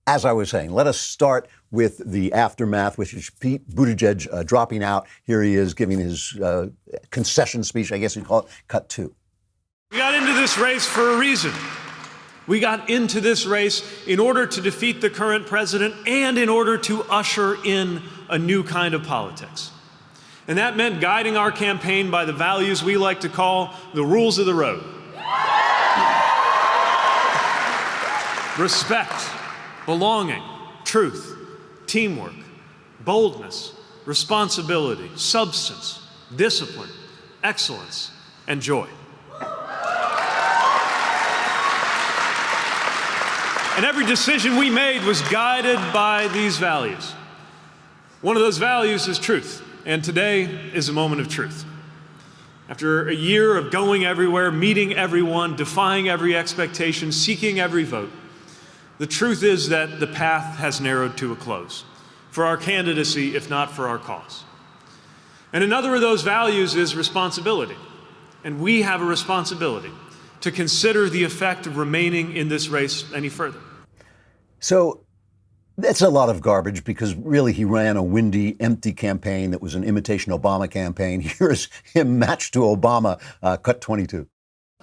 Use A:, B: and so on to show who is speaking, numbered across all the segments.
A: as I was saying, let us start with the aftermath, which is Pete Buttigieg dropping out. Here he is giving his concession speech, I guess you'd call it, cut two.
B: We got into this race for a reason. We got into this race in order to defeat the current president and in order to usher in a new kind of politics. And that meant guiding our campaign by the values we like to call the rules of the road. Respect, belonging, truth, teamwork, boldness, responsibility, substance, discipline, excellence, and joy. And every decision we made was guided by these values. One of those values is truth, and today is a moment of truth. After a year of going everywhere, meeting everyone, defying every expectation, seeking every vote, the truth is that the path has narrowed to a close for our candidacy, if not for our cause. And another of those values is responsibility. And we have a responsibility to consider the effect of remaining in this race any further.
A: So that's a lot of garbage because really he ran a windy, empty campaign that was an imitation Obama campaign. Here's him matched to Obama, cut 22.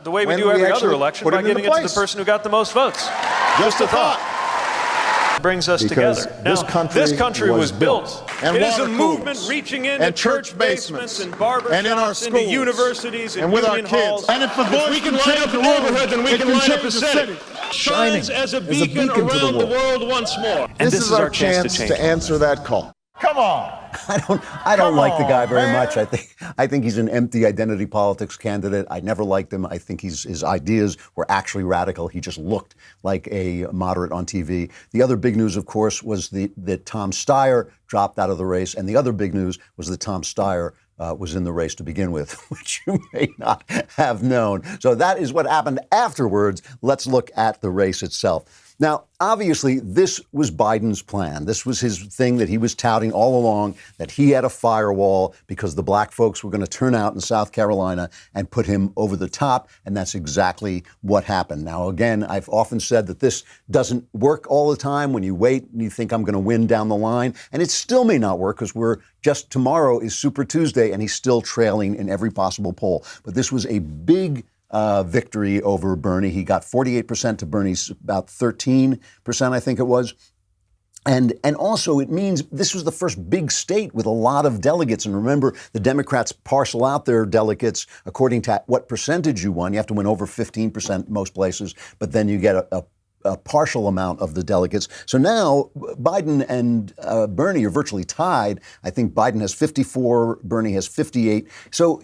B: The way we do every other election, by giving it to the person who got the most votes. Just a thought. Brings us
C: because
B: together. Now, this country was built.
C: And
B: it is a
C: coolers,
B: movement reaching into church basements and barber
C: and in our
B: shops, into
C: schools,
B: universities and
C: with
B: union
C: our kids.
B: halls.
C: And if the voice
B: we can
C: can
B: light
C: change
B: up the
C: the world,
B: neighborhood, then we can light up the city.
A: Shining
B: Shines as a
A: as a
B: beacon
A: beacon to the
B: around the
A: world.
B: world once more.
C: And this is our chance to answer that call. Come on.
A: I don't like the guy
C: on,
A: very
C: man.
A: much. I think he's an empty identity politics candidate. I never liked him. I think his ideas were actually radical. He just looked like a moderate on TV. The other big news, of course, was that Tom Steyer dropped out of the race. And the other big news was that Tom Steyer was in the race to begin with, which you may not have known. So that is what happened afterwards. Let's look at the race itself. Now, obviously, this was Biden's plan. This was his thing that he was touting all along, that he had a firewall because the black folks were going to turn out in South Carolina and put him over the top. And that's exactly what happened. Now, again, I've often said that this doesn't work all the time when you wait and you think I'm going to win down the line. And it still may not work because tomorrow is Super Tuesday and he's still trailing in every possible poll. But this was a big victory over Bernie. He got 48% to Bernie's about 13%, I think it was. And also it means this was the first big state with a lot of delegates. And remember, the Democrats parcel out their delegates according to what percentage you won. You have to win over 15% most places, but then you get a partial amount of the delegates. So now Biden and Bernie are virtually tied. I think Biden has 54, Bernie has 58. So,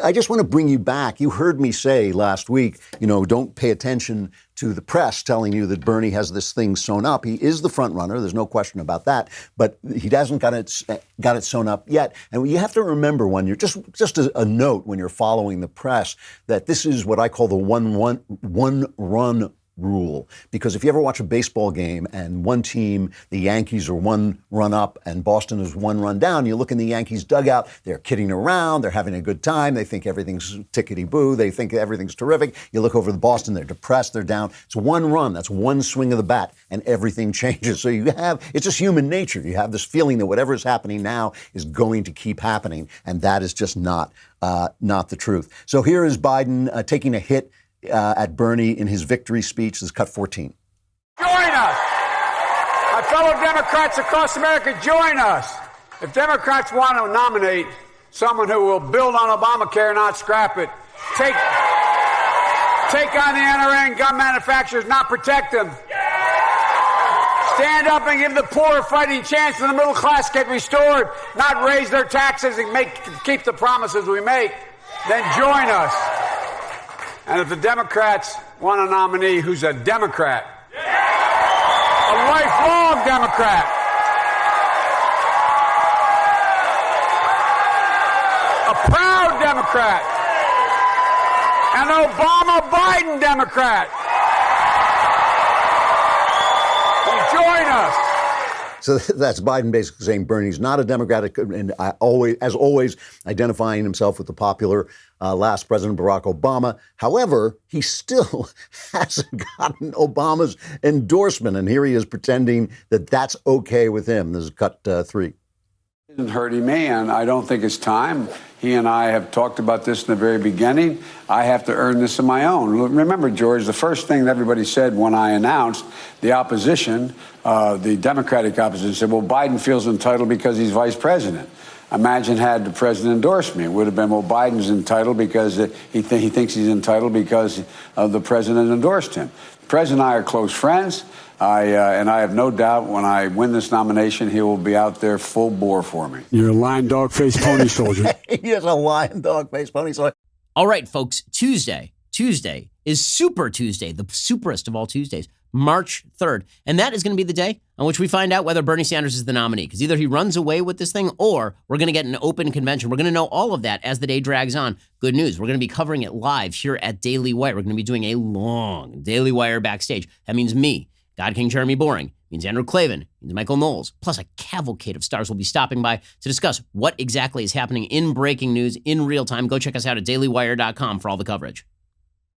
A: I just want to bring you back. You heard me say last week, don't pay attention to the press telling you that Bernie has this thing sewn up. He is the front runner. There's no question about that. But he hasn't got it sewn up yet. And you have to remember when you're just a note when you're following the press that this is what I call the one run rule. Because if you ever watch a baseball game and one team, the Yankees, are one run up and Boston is one run down, you look in the Yankees dugout, they're kidding around, they're having a good time, they think everything's tickety-boo, they think everything's terrific. You look over to Boston, they're depressed, they're down. It's one run, that's one swing of the bat, and everything changes. So it's just human nature. You have this feeling that whatever is happening now is going to keep happening, and that is just not the truth. So here is Biden taking a hit at Bernie in his victory speech. This is cut 14.
D: Join us. My fellow Democrats across America, join us. If Democrats want to nominate someone who will build on Obamacare, not scrap it, take on the NRA and gun manufacturers, not protect them. Stand up and give the poor a fighting chance and the middle class get restored, not raise their taxes and keep the promises we make, then join us. And if the Democrats want a nominee who's a Democrat, a lifelong Democrat, a proud Democrat, an Obama-Biden Democrat, then join us.
A: So that's Biden basically saying Bernie's not a Democratic, and as always, identifying himself with the popular last President Barack Obama. However, he still hasn't gotten Obama's endorsement, and here he is pretending that that's okay with him. This is cut 3.
D: Isn't hurting me, and I don't think it's time. He and I have talked about this in the very beginning. I have to earn this on my own. Remember, George, the first thing that everybody said when I announced the opposition, the Democratic opposition, said, well, Biden feels entitled because he's vice president. Imagine had the president endorsed me. It would have been, well, Biden's entitled because he thinks he's entitled because the president endorsed him. The president and I are close friends. And I have no doubt when I win this nomination, he will be out there full bore for me.
E: You're a lion, dog, face, pony soldier.
A: He is a lion, dog, face, pony soldier.
F: All right, folks, Tuesday is Super Tuesday, the superest of all Tuesdays, March 3rd. And that is going to be the day on which we find out whether Bernie Sanders is the nominee, because either he runs away with this thing or we're going to get an open convention. We're going to know all of that as the day drags on. Good news. We're going to be covering it live here at Daily Wire. We're going to be doing a long Daily Wire backstage. That means me, God King Jeremy Boring, means Andrew Klavan, means Michael Knowles, plus a cavalcade of stars will be stopping by to discuss what exactly is happening in breaking news in real time. Go check us out at dailywire.com for all the coverage.